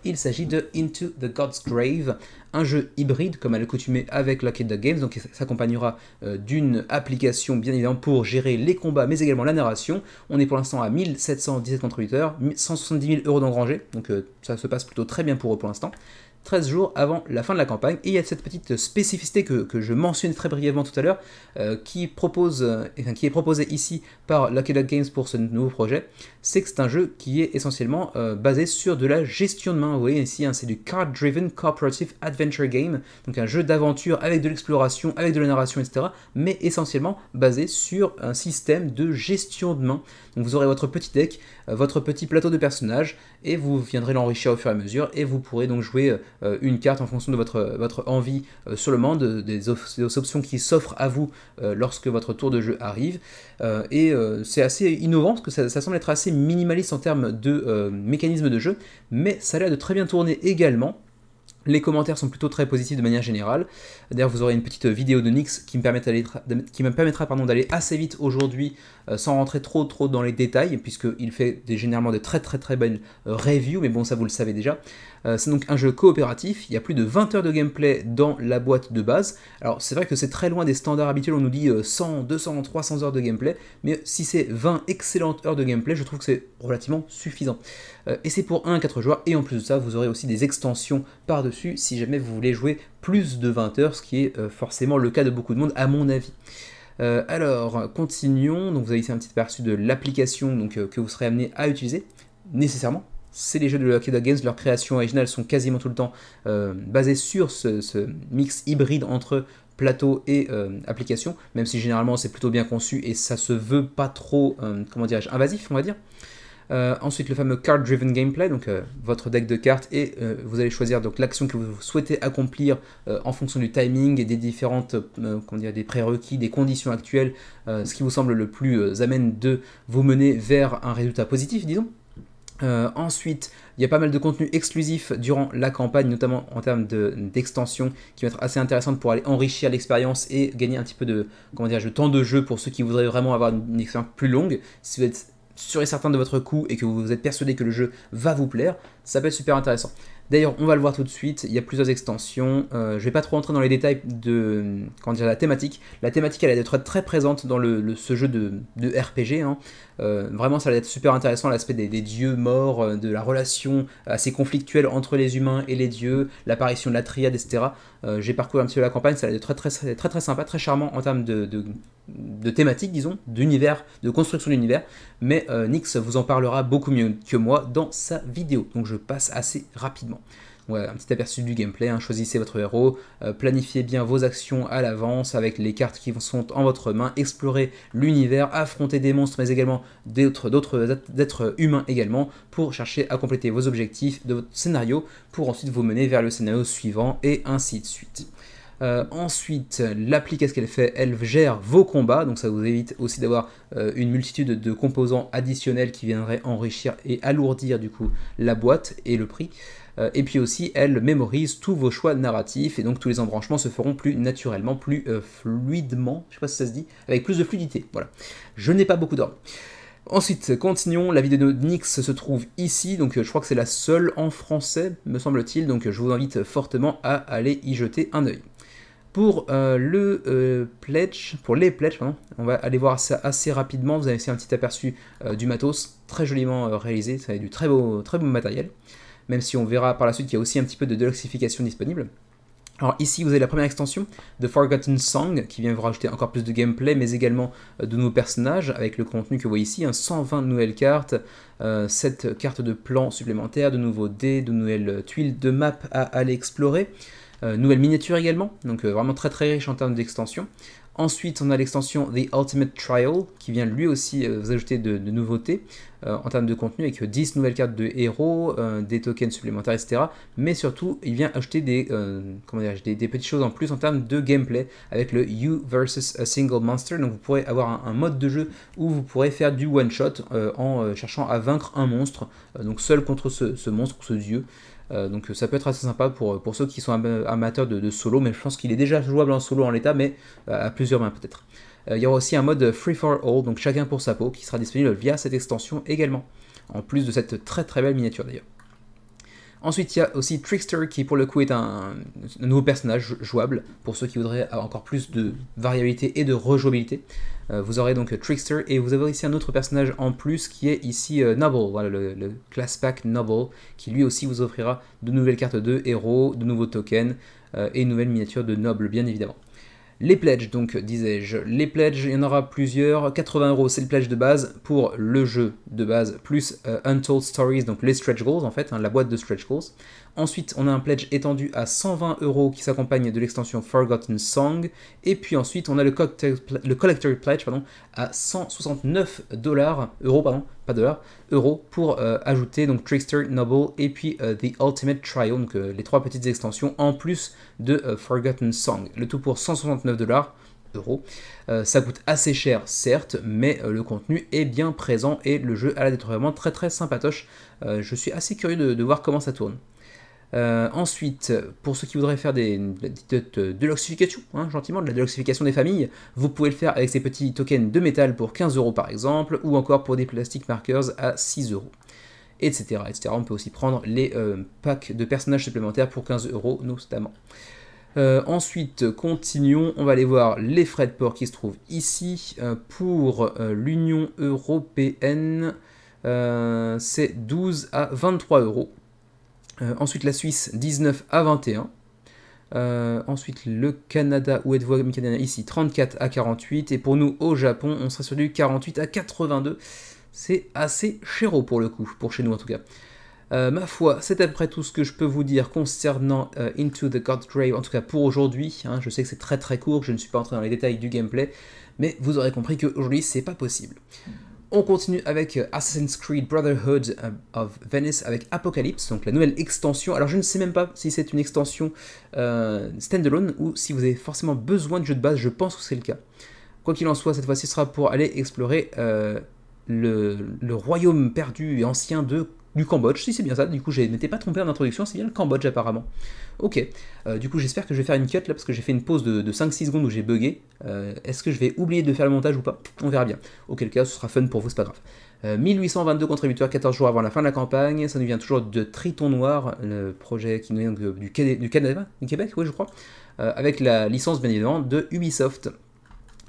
Il s'agit de Into the God's Grave, un jeu hybride, comme à l'accoutumée avec Lucky Duck Games, donc il s'accompagnera d'une application bien évidemment pour gérer les combats, mais également la narration. On est pour l'instant à 1717 contributeurs, 170 000 € d'engrangés, donc ça se passe plutôt très bien pour eux pour l'instant. 13 jours avant la fin de la campagne, et il y a cette petite spécificité que je mentionnais très brièvement tout à l'heure, qui est proposée ici par Lucky Duck Games pour ce nouveau projet, c'est que c'est un jeu qui est essentiellement basé sur de la gestion de main. Vous voyez ici, hein, c'est du Card Driven Cooperative Adventure Game, donc un jeu d'aventure avec de l'exploration, avec de la narration, etc., mais essentiellement basé sur un système de gestion de main. Donc vous aurez votre petit deck, votre petit plateau de personnages, et vous viendrez l'enrichir au fur et à mesure, et vous pourrez donc jouer une carte en fonction de votre envie sur le monde, des options qui s'offrent à vous lorsque votre tour de jeu arrive. C'est assez innovant, parce que ça semble être assez minimaliste en termes de mécanisme de jeu, mais ça a l'air de très bien tourner également. Les commentaires sont plutôt très positifs de manière générale. D'ailleurs, vous aurez une petite vidéo de Nyx qui me permettra d'aller assez vite aujourd'hui, sans rentrer trop dans les détails, puisqu'il fait généralement de très belles reviews, mais bon, ça vous le savez déjà. C'est donc un jeu coopératif, il y a plus de 20 heures de gameplay dans la boîte de base. Alors c'est vrai que c'est très loin des standards habituels, on nous dit 100, 200, 300 heures de gameplay, mais si c'est 20 excellentes heures de gameplay, je trouve que c'est relativement suffisant. Et c'est pour 1 à 4 joueurs, et en plus de ça, vous aurez aussi des extensions par-dessus, si jamais vous voulez jouer plus de 20 heures, ce qui est forcément le cas de beaucoup de monde à mon avis. Alors, continuons, donc vous avez ici un petit aperçu de l'application que vous serez amené à utiliser, nécessairement. C'est les jeux de Lucky Duck Games, leurs créations originales sont quasiment tout le temps basées sur ce mix hybride entre plateau et application, même si généralement c'est plutôt bien conçu et ça se veut pas trop, comment dirais-je, invasif, on va dire. Ensuite, le fameux Card Driven Gameplay, donc votre deck de cartes, et vous allez choisir donc l'action que vous souhaitez accomplir en fonction du timing et des différentes, des prérequis, des conditions actuelles, ce qui vous semble le plus amène de vous mener vers un résultat positif, disons. Ensuite, il y a pas mal de contenu exclusif durant la campagne, notamment en termes d'extension, qui va être assez intéressante pour aller enrichir l'expérience et gagner un petit peu de temps de jeu pour ceux qui voudraient vraiment avoir une expérience plus longue. Si vous êtes sûr et certain de votre coup et que vous êtes persuadé que le jeu va vous plaire, ça peut être super intéressant. D'ailleurs, on va le voir tout de suite, il y a plusieurs extensions, je vais pas trop rentrer dans les détails de comment dire, la thématique. La thématique, elle va être très présente dans ce jeu de RPG, hein. Vraiment, ça va être super intéressant, l'aspect des dieux morts, de la relation assez conflictuelle entre les humains et les dieux, l'apparition de la triade, etc. J'ai parcouru un petit peu la campagne, ça va être très sympa, très charmant en termes de thématique, disons, d'univers, de construction d'univers, mais Nyx vous en parlera beaucoup mieux que moi dans sa vidéo, donc je passe assez rapidement. Ouais, un petit aperçu du gameplay, hein. Choisissez votre héros, planifiez bien vos actions à l'avance avec les cartes qui sont en votre main, explorez l'univers, affrontez des monstres mais également d'autres êtres humains également pour chercher à compléter vos objectifs de votre scénario pour ensuite vous mener vers le scénario suivant et ainsi de suite. Ensuite, l'appli, qu'est-ce qu'elle fait? Elle gère vos combats, donc ça vous évite aussi d'avoir une multitude de composants additionnels qui viendraient enrichir et alourdir du coup la boîte et le prix. Et puis aussi, elle mémorise tous vos choix narratifs et donc tous les embranchements se feront plus naturellement, plus fluidement, je sais pas si ça se dit, avec plus de fluidité. Voilà. Je n'ai pas beaucoup d'ordre. Ensuite, continuons, la vidéo de Nyx se trouve ici, donc je crois que c'est la seule en français, me semble-t-il, donc je vous invite fortement à aller y jeter un œil. Pour les pledges, pardon, on va aller voir ça assez rapidement. Vous avez ici un petit aperçu du matos, très joliment réalisé, ça a du très beau matériel, même si on verra par la suite qu'il y a aussi un petit peu de deluxification disponible. Alors ici, vous avez la première extension, The Forgotten Song, qui vient vous rajouter encore plus de gameplay, mais également de nouveaux personnages, avec le contenu que vous voyez ici, 120 nouvelles cartes, 7 cartes de plans supplémentaires, de nouveaux dés, de nouvelles tuiles de map à aller explorer. Nouvelle miniature également, donc vraiment très riche en termes d'extension. Ensuite, on a l'extension The Ultimate Trial, qui vient lui aussi vous ajouter de nouveautés en termes de contenu, avec 10 nouvelles cartes de héros, des tokens supplémentaires, etc. Mais surtout, il vient ajouter des petites choses en plus en termes de gameplay, avec le You versus a Single Monster. Donc vous pourrez avoir un mode de jeu où vous pourrez faire du one-shot en cherchant à vaincre un monstre, donc seul contre ce monstre, ce dieu. Donc ça peut être assez sympa pour ceux qui sont amateurs de solo, mais je pense qu'il est déjà jouable en solo en l'état, mais à plusieurs mains peut-être. Il y aura aussi un mode Free for All, donc chacun pour sa peau, qui sera disponible via cette extension également, en plus de cette très belle miniature d'ailleurs. Ensuite, il y a aussi Trickster qui pour le coup est un nouveau personnage jouable pour ceux qui voudraient avoir encore plus de variabilité et de rejouabilité. Vous aurez donc Trickster et vous avez ici un autre personnage en plus qui est ici Noble, voilà, le class pack Noble, qui lui aussi vous offrira de nouvelles cartes de héros, de nouveaux tokens et une nouvelle miniature de Noble bien évidemment. Les pledges, donc disais-je, les pledges, il y en aura plusieurs, 80 € c'est le pledge de base pour le jeu de base, plus Untold Stories, donc les stretch goals en fait, hein, la boîte de stretch goals. Ensuite, on a un pledge étendu à 120 € qui s'accompagne de l'extension Forgotten Song. Et puis ensuite, on a le Collector Pledge à 169 euros pour ajouter donc Trickster, Noble et puis The Ultimate Trial, donc les trois petites extensions en plus de Forgotten Song. Le tout pour 169 €. Ça coûte assez cher, certes, mais le contenu est bien présent et le jeu a l'air d'être vraiment très sympatoche. Je suis assez curieux de voir comment ça tourne. Ensuite, pour ceux qui voudraient faire de la deluxification, hein, gentiment, de la deluxification des familles, vous pouvez le faire avec ces petits tokens de métal pour 15 € par exemple, ou encore pour des plastic markers à 6 €, etc., etc. On peut aussi prendre les packs de personnages supplémentaires pour 15 € notamment. Ensuite, continuons, on va aller voir les frais de port qui se trouvent ici. Pour l'Union Européenne, c'est 12 à 23 €. Ensuite la Suisse 19 à 21. Ensuite le Canada, où êtes-vous amis canadiens? Ici 34 à 48. Et pour nous au Japon, on sera sur du 48 à 82. C'est assez chéro pour le coup, pour chez nous en tout cas. Ma foi, c'est à peu près tout ce que je peux vous dire concernant Into the God's Grave, en tout cas pour aujourd'hui. Hein, je sais que c'est très court, je ne suis pas entré dans les détails du gameplay, mais vous aurez compris qu'aujourd'hui c'est pas possible. On continue avec Assassin's Creed Brotherhood of Venice avec Apocalypse, donc la nouvelle extension. Alors je ne sais même pas si c'est une extension standalone ou si vous avez forcément besoin de jeu de base, je pense que c'est le cas. Quoi qu'il en soit, cette fois-ci sera pour aller explorer le royaume perdu et ancien de du Cambodge, si c'est bien ça, du coup je m'étais pas trompé en introduction, c'est bien le Cambodge apparemment. Ok, du coup j'espère que je vais faire une cut là, parce que j'ai fait une pause de 5-6 secondes où j'ai bugué. Est-ce que je vais oublier de faire le montage ou pas? On verra bien. Auquel cas ce sera fun pour vous, c'est pas grave. 1822 contributeurs 14 jours avant la fin de la campagne, ça nous vient toujours de Triton Noir, le projet qui nous vient du Canada, du Québec, oui je crois, avec la licence bien évidemment de Ubisoft.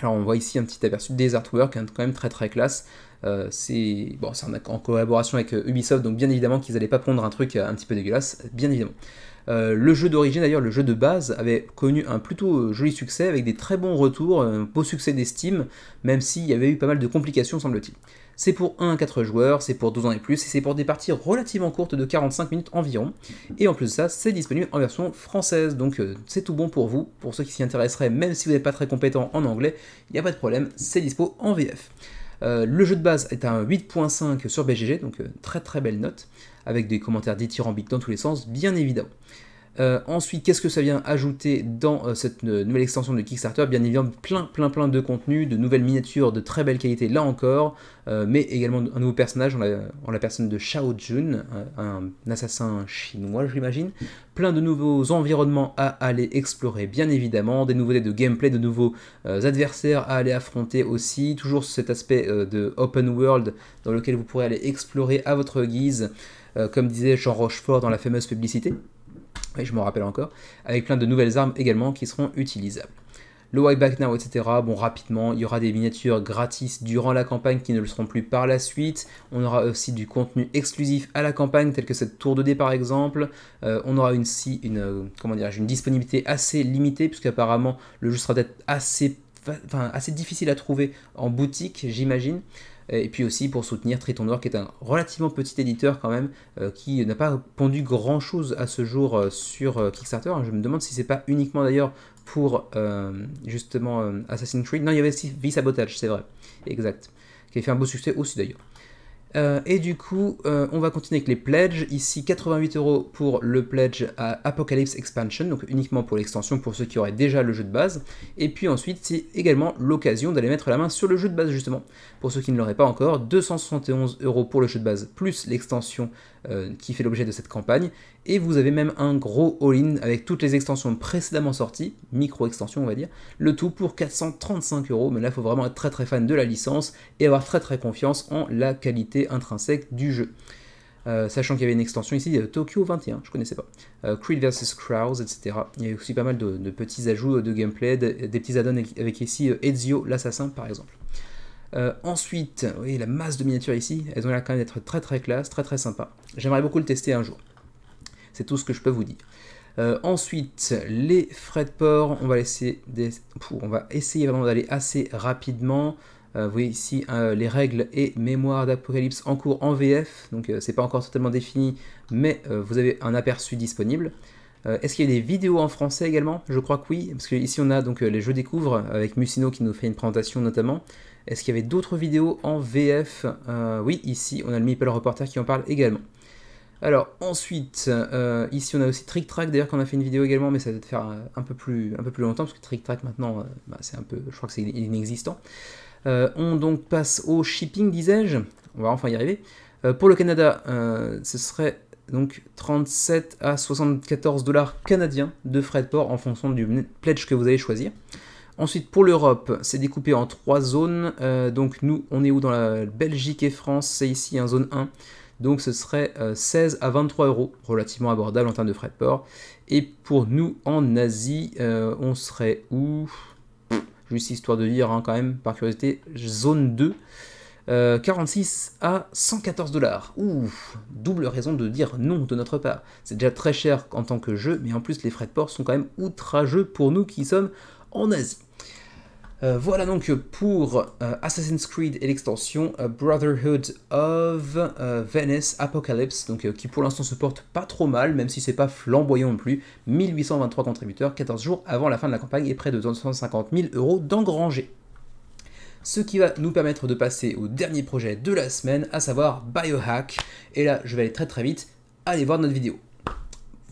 Alors on voit ici un petit aperçu des artworks, hein, quand même très très classe. C'est en collaboration avec Ubisoft, donc bien évidemment qu'ils n'allaient pas prendre un truc un petit peu dégueulasse, bien évidemment. Le jeu d'origine d'ailleurs, le jeu de base, avait connu un plutôt joli succès avec des très bons retours, un beau succès d'estime, même s'il y avait eu pas mal de complications semble-t-il. C'est pour 1 à 4 joueurs, c'est pour 12 ans et plus, et c'est pour des parties relativement courtes de 45 minutes environ. Et en plus de ça, c'est disponible en version française, donc c'est tout bon pour vous. Pour ceux qui s'y intéresseraient, même si vous n'êtes pas très compétent en anglais, il n'y a pas de problème, c'est dispo en VF. Le jeu de base est à un 8.5 sur BGG, donc très très belle note, avec des commentaires dithyrambiques dans tous les sens, bien évidemment. Ensuite, qu'est-ce que ça vient ajouter dans cette nouvelle extension de Kickstarter? Bien évidemment, plein de contenu, de nouvelles miniatures de très belle qualité là encore, mais également un nouveau personnage en la personne de Shao Jun, un assassin chinois j'imagine, plein de nouveaux environnements à aller explorer bien évidemment, des nouveautés de gameplay, de nouveaux adversaires à aller affronter aussi, toujours cet aspect de open world dans lequel vous pourrez aller explorer à votre guise, comme disait Jean Rochefort dans la fameuse publicité. Oui, je m'en rappelle encore, avec plein de nouvelles armes également qui seront utilisables. Le Why Back Now, etc. Bon, rapidement, il y aura des miniatures gratis durant la campagne qui ne le seront plus par la suite. On aura aussi du contenu exclusif à la campagne, tel que cette tour de dés par exemple. On aura aussi une disponibilité assez limitée, puisqu'apparemment le jeu sera peut-être assez difficile à trouver en boutique, j'imagine. Et puis aussi pour soutenir Triton Noir, qui est un relativement petit éditeur quand même, qui n'a pas pondu grand chose à ce jour sur Kickstarter. Je me demande si c'est pas uniquement d'ailleurs pour justement Assassin's Creed. Non, il y avait aussi V-Sabotage, c'est vrai, exact, qui a fait un beau succès aussi d'ailleurs. Et du coup, on va continuer avec les pledges. Ici, 88 € pour le pledge à Apocalypse Expansion, donc uniquement pour l'extension pour ceux qui auraient déjà le jeu de base. Et puis ensuite, c'est également l'occasion d'aller mettre la main sur le jeu de base, justement. Pour ceux qui ne l'auraient pas encore, 271 € pour le jeu de base, plus l'extension qui fait l'objet de cette campagne. Et vous avez même un gros all-in avec toutes les extensions précédemment sorties, micro-extensions on va dire, le tout pour 435 €. Mais là, il faut vraiment être très très fan de la licence et avoir très très confiance en la qualité intrinsèque du jeu. Sachant qu'il y avait une extension ici, Tokyo 21, je connaissais pas, Creed vs Crowds, etc. Il y a aussi pas mal de petits ajouts de gameplay, des petits add-ons avec ici Ezio l'assassin par exemple. Ensuite, vous voyez la masse de miniatures ici, elles ont l'air quand même d'être très très classe, très très sympa. J'aimerais beaucoup le tester un jour. C'est tout ce que je peux vous dire. Ensuite, les frais de port, on va essayer vraiment d'aller assez rapidement. Vous voyez ici les règles et mémoire d'Apocalypse en cours en VF, donc c'est pas encore totalement défini, mais vous avez un aperçu disponible. Est-ce qu'il y a des vidéos en français également? Je crois que oui, parce que ici on a donc les jeux découvre avec Musino qui nous fait une présentation notamment. Est-ce qu'il y avait d'autres vidéos en VF? Oui, ici on a le Meeple Reporter qui en parle également. Alors ensuite, ici on a aussi Trick Track d'ailleurs qu'on a fait une vidéo également, mais ça va peut-être faire un peu plus longtemps parce que Trick Track maintenant, c'est un peu, je crois que c'est inexistant. On donc passe au shipping, disais-je. On va enfin y arriver. Pour le Canada, ce serait donc 37 à 74 $ canadiens de frais de port en fonction du pledge que vous allez choisir. Ensuite, pour l'Europe, c'est découpé en 3 zones. Donc nous, on est où dans la Belgique et France? C'est ici en zone 1. Donc ce serait 16 à 23 €, relativement abordable en termes de frais de port. Et pour nous, en Asie, on serait où? Juste histoire de dire, hein, quand même, par curiosité, zone 2, 46 à 114 $. Ouh, double raison de dire non de notre part. C'est déjà très cher en tant que jeu, mais en plus les frais de port sont quand même outrageux pour nous qui sommes en Asie. Voilà donc pour Assassin's Creed et l'extension Brotherhood of Venice Apocalypse, donc qui pour l'instant se porte pas trop mal, même si c'est pas flamboyant non plus. 1823 contributeurs, 14 jours avant la fin de la campagne et près de 250 000 € d'engrangés. Ce qui va nous permettre de passer au dernier projet de la semaine, à savoir Biohack. Et là, je vais aller très très vite, allez voir notre vidéo.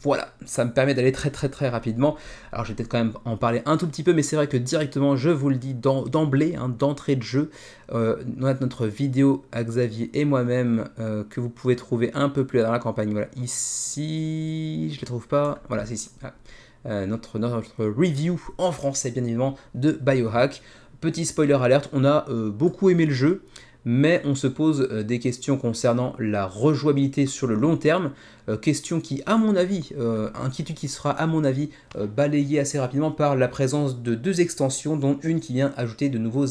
Voilà, ça me permet d'aller très rapidement. Alors je vais peut-être quand même en parler un tout petit peu, mais c'est vrai que directement, je vous le dis d'emblée, hein, d'entrée de jeu, on a notre vidéo à Xavier et moi-même que vous pouvez trouver un peu plus dans la campagne. Voilà, ici, je ne les trouve pas. Voilà, c'est ici. Voilà. Notre review en français, bien évidemment, de Biohack. Petit spoiler alerte, on a beaucoup aimé le jeu, mais on se pose des questions concernant la rejouabilité sur le long terme, question qui, à mon avis, inquiétude qui sera, à mon avis, balayée assez rapidement par la présence de 2 extensions, dont une qui vient ajouter de nouveaux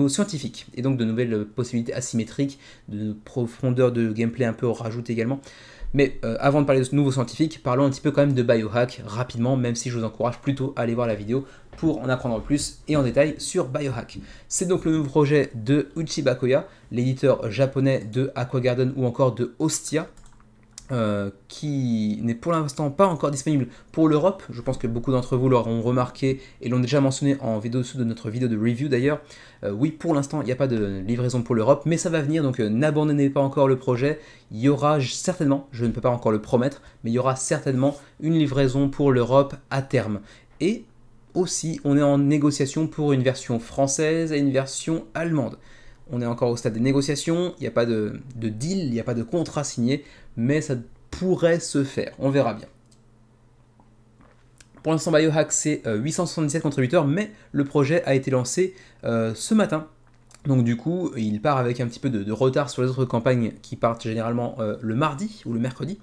scientifiques, et donc de nouvelles possibilités asymétriques, de profondeur de gameplay un peu rajoutée également. Mais avant de parler de ce nouveau scientifique, parlons un petit peu quand même de Biohack rapidement, même si je vous encourage plutôt à aller voir la vidéo pour en apprendre plus et en détail sur Biohack. C'est donc le nouveau projet de Uchiba Koya, l'éditeur japonais de Aquagarden ou encore de Hostia, qui n'est pour l'instant pas encore disponible pour l'Europe. Je pense que beaucoup d'entre vous l'auront remarqué et l'ont déjà mentionné en vidéo dessous de notre vidéo de review d'ailleurs. Oui, pour l'instant, il n'y a pas de livraison pour l'Europe, mais ça va venir, donc n'abandonnez pas encore le projet. Il y aura certainement, je ne peux pas encore le promettre, mais il y aura certainement une livraison pour l'Europe à terme. Et aussi, on est en négociation pour une version française et une version allemande. On est encore au stade des négociations, il n'y a pas de deal, il n'y a pas de contrat signé, mais ça pourrait se faire, on verra bien. Pour l'instant, Biohack, c'est 877 contributeurs, mais le projet a été lancé ce matin. Donc du coup, il part avec un petit peu de retard sur les autres campagnes qui partent généralement le mardi ou le mercredi.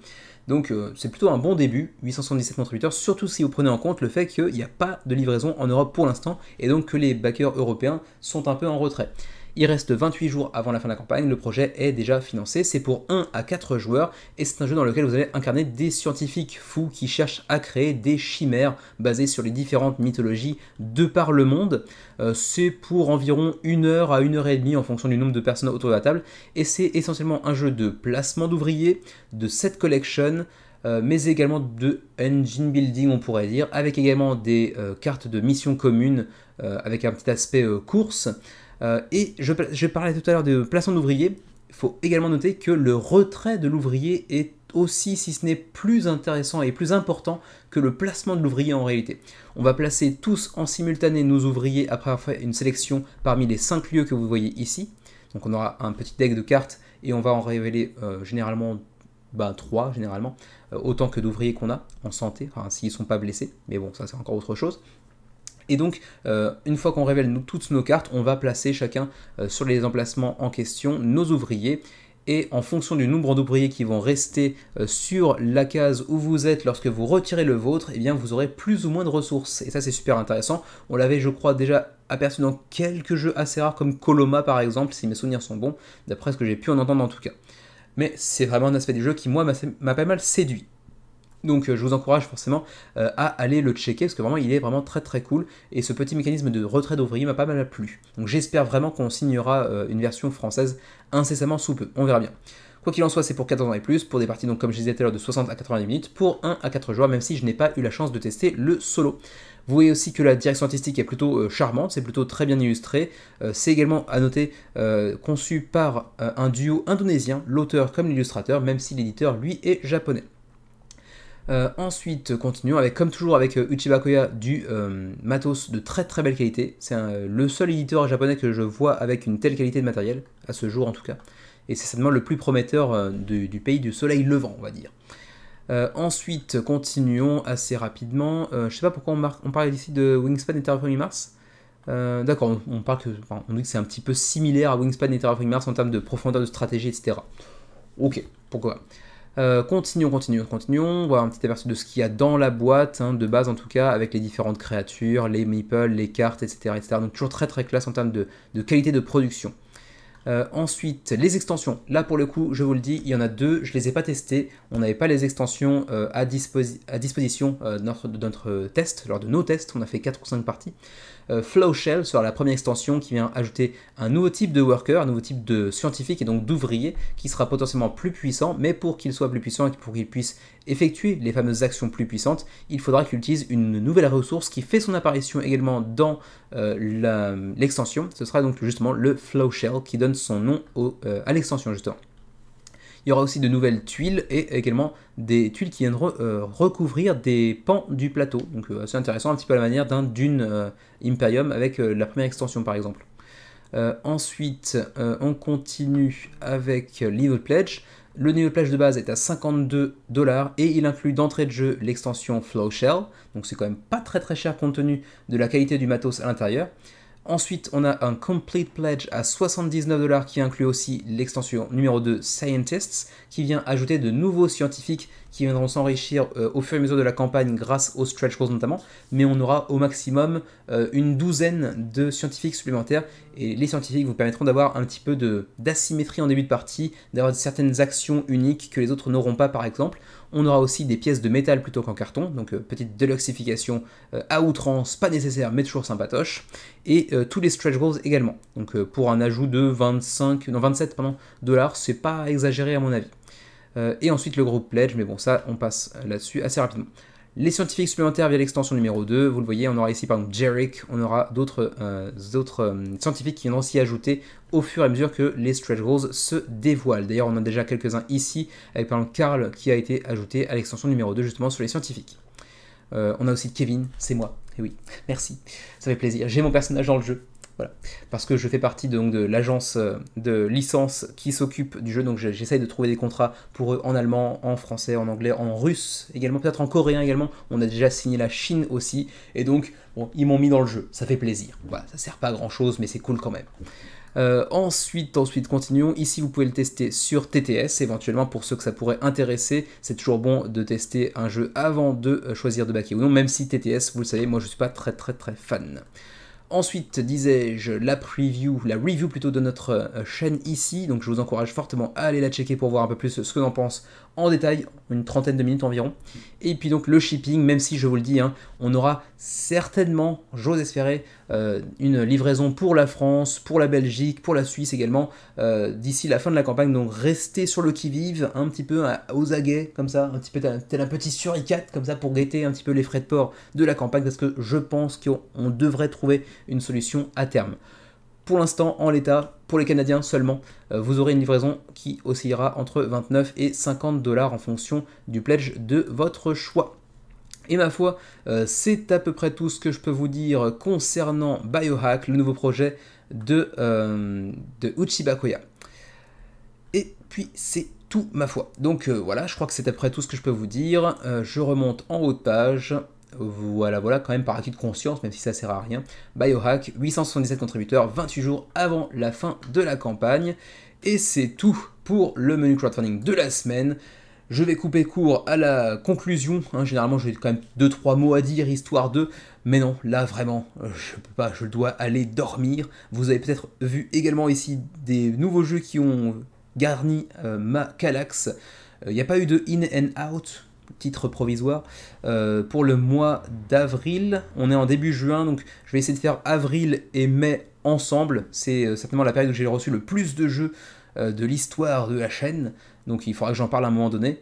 Donc c'est plutôt un bon début, 877 contributeurs, surtout si vous prenez en compte le fait qu'il n'y a pas de livraison en Europe pour l'instant, et donc que les backers européens sont un peu en retrait. Il reste 28 jours avant la fin de la campagne, le projet est déjà financé, c'est pour 1 à 4 joueurs, et c'est un jeu dans lequel vous allez incarner des scientifiques fous qui cherchent à créer des chimères basées sur les différentes mythologies de par le monde. C'est pour environ 1 heure à 1 heure et demie en fonction du nombre de personnes autour de la table, et c'est essentiellement un jeu de placement d'ouvriers, de set collection, mais également de engine building on pourrait dire, avec également des cartes de mission communes, avec un petit aspect course. Et je parlais tout à l'heure de placement d'ouvriers, il faut également noter que le retrait de l'ouvrier est aussi, si ce n'est plus intéressant et plus important que le placement de l'ouvrier en réalité. On va placer tous en simultané nos ouvriers après avoir fait une sélection parmi les 5 lieux que vous voyez ici. Donc on aura un petit deck de cartes et on va en révéler généralement 3 généralement, autant que d'ouvriers qu'on a en santé, enfin s'ils ne sont pas blessés, mais bon ça c'est encore autre chose. Et donc, une fois qu'on révèle toutes nos cartes, on va placer chacun sur les emplacements en question nos ouvriers. Et en fonction du nombre d'ouvriers qui vont rester sur la case où vous êtes lorsque vous retirez le vôtre, eh bien vous aurez plus ou moins de ressources. Et ça c'est super intéressant. On l'avait je crois déjà aperçu dans quelques jeux assez rares comme Coloma par exemple, si mes souvenirs sont bons, d'après ce que j'ai pu en entendre en tout cas. Mais c'est vraiment un aspect du jeu qui moi m'a pas mal séduit. Donc je vous encourage forcément à aller le checker parce que vraiment il est vraiment très cool et ce petit mécanisme de retrait d'ouvriers m'a pas mal plu. Donc j'espère vraiment qu'on signera une version française incessamment sous peu, on verra bien. Quoi qu'il en soit, c'est pour 14 ans et plus, pour des parties donc comme je disais tout à l'heure de 60 à 90 minutes, pour 1 à 4 joueurs, même si je n'ai pas eu la chance de tester le solo. Vous voyez aussi que la direction artistique est plutôt charmante, c'est plutôt très bien illustré. C'est également à noter conçu par un duo indonésien, l'auteur comme l'illustrateur, même si l'éditeur lui est japonais. Ensuite, continuons avec, comme toujours avec Uchiba Koya, du matos de très belle qualité. C'est le seul éditeur japonais que je vois avec une telle qualité de matériel, à ce jour en tout cas. Et c'est certainement le plus prometteur du pays du soleil levant, on va dire. Ensuite, continuons assez rapidement. Je sais pas pourquoi on parle ici de Wingspan et Terraforming Mars. D'accord, on dit que c'est un petit peu similaire à Wingspan et Terraforming Mars en termes de profondeur de stratégie, etc. Ok, pourquoi continuons, on voit un petit aperçu de ce qu'il y a dans la boîte, hein, de base en tout cas, avec les différentes créatures, les meeples, les cartes, etc. Donc toujours très classe en termes de qualité de production. Ensuite, les extensions. Là pour le coup, je vous le dis, il y en a 2, je les ai pas testées. On n'avait pas les extensions à disposition de notre test, lors de nos tests, on a fait 4 ou 5 parties. Flow Shell sera la première extension qui vient ajouter un nouveau type de worker, un nouveau type de scientifique et donc d'ouvrier qui sera potentiellement plus puissant, mais pour qu'il soit plus puissant et pour qu'il puisse effectuer les fameuses actions plus puissantes, il faudra qu'il utilise une nouvelle ressource qui fait son apparition également dans l'extension. Ce sera donc justement le Flow Shell qui donne son nom à l'extension justement. Il y aura aussi de nouvelles tuiles et également des tuiles qui viennent recouvrir des pans du plateau. Donc assez intéressant, un petit peu à la manière d'un Dune Imperium avec la première extension par exemple. Ensuite, on continue avec l'Evil Pledge. Le niveau de pledge de base est à 52$ et il inclut d'entrée de jeu l'extension Flow Shell. Donc c'est quand même pas très très cher compte tenu de la qualité du matos à l'intérieur. Ensuite, on a un Complete Pledge à 79$ qui inclut aussi l'extension numéro 2 Scientists, qui vient ajouter de nouveaux scientifiques qui viendront s'enrichir au fur et à mesure de la campagne grâce aux stretch goals notamment, mais on aura au maximum une douzaine de scientifiques supplémentaires, et les scientifiques vous permettront d'avoir un petit peu d'asymétrie en début de partie, d'avoir certaines actions uniques que les autres n'auront pas par exemple. On aura aussi des pièces de métal plutôt qu'en carton, donc petite deluxification à outrance, pas nécessaire mais toujours sympatoche, et tous les stretch goals également. Donc pour un ajout de 27 $, c'est pas exagéré à mon avis. Et ensuite le groupe pledge, mais bon ça on passe là-dessus assez rapidement. Les scientifiques supplémentaires via l'extension numéro 2, vous le voyez, on aura ici par exemple Jerick, on aura d'autres scientifiques qui viendront s'y ajouter au fur et à mesure que les stretch goals se dévoilent. D'ailleurs on en a déjà quelques-uns ici, avec par exemple Karl qui a été ajouté à l'extension numéro 2 justement sur les scientifiques. On a aussi Kevin, c'est moi, et oui, merci, ça fait plaisir, j'ai mon personnage dans le jeu. Voilà. Parce que je fais partie de l'agence de licence qui s'occupe du jeu, donc j'essaye de trouver des contrats pour eux en allemand, en français, en anglais, en russe également, peut-être en coréen également. On a déjà signé la Chine aussi, et donc bon, ils m'ont mis dans le jeu, ça fait plaisir. Voilà, ça sert pas à grand chose, mais c'est cool quand même. Ensuite, continuons. Ici, vous pouvez le tester sur TTS, éventuellement pour ceux que ça pourrait intéresser. C'est toujours bon de tester un jeu avant de choisir de backer ou non, même si TTS, vous le savez, moi je suis pas très fan. Ensuite, disais-je, la review plutôt de notre chaîne ici, donc je vous encourage fortement à aller la checker pour voir un peu plus ce que j'en pense en détail, une trentaine de minutes environ. Et puis donc le shipping, même si je vous le dis, hein, on aura certainement, j'ose espérer, une livraison pour la France, pour la Belgique, pour la Suisse également, d'ici la fin de la campagne, donc restez sur le qui-vive, un petit peu aux aguets, comme ça, un petit peu tel un petit suricate, comme ça, pour guetter un petit peu les frais de port de la campagne, parce que je pense qu'on devrait trouver une solution à terme. Pour l'instant, en l'état, pour les Canadiens seulement, vous aurez une livraison qui oscillera entre 29 et 50$ en fonction du pledge de votre choix. Et ma foi, c'est à peu près tout ce que je peux vous dire concernant Biohack, le nouveau projet de Uchiba Koya. Et puis c'est tout ma foi. Donc voilà, je crois que c'est à peu près tout ce que je peux vous dire. Je remonte en haut de page. Voilà, quand même par acquis de conscience, même si ça sert à rien. Biohack, 877 contributeurs, 28 jours avant la fin de la campagne. Et c'est tout pour le menu crowdfunding de la semaine. Je vais couper court à la conclusion, hein. Généralement j'ai quand même 2-3 mots à dire, histoire de... Mais non, là vraiment, je peux pas, je dois aller dormir. Vous avez peut-être vu également ici des nouveaux jeux qui ont garni ma Kallax. Il n'y a pas eu de In and Out, titre provisoire, pour le mois d'avril. On est en début juin, donc je vais essayer de faire avril et mai ensemble. C'est certainement la période où j'ai reçu le plus de jeux de l'histoire de la chaîne, donc il faudra que j'en parle à un moment donné.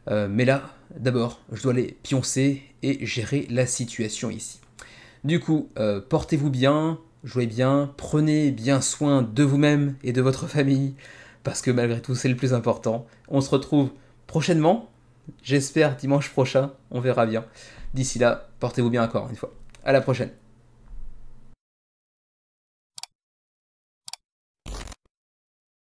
Mais là, d'abord, je dois aller pioncer et gérer la situation ici. Du coup, portez-vous bien, jouez bien, prenez bien soin de vous-même et de votre famille, parce que malgré tout, c'est le plus important. On se retrouve prochainement, j'espère dimanche prochain, on verra bien. D'ici là, portez-vous bien encore une fois. À la prochaine.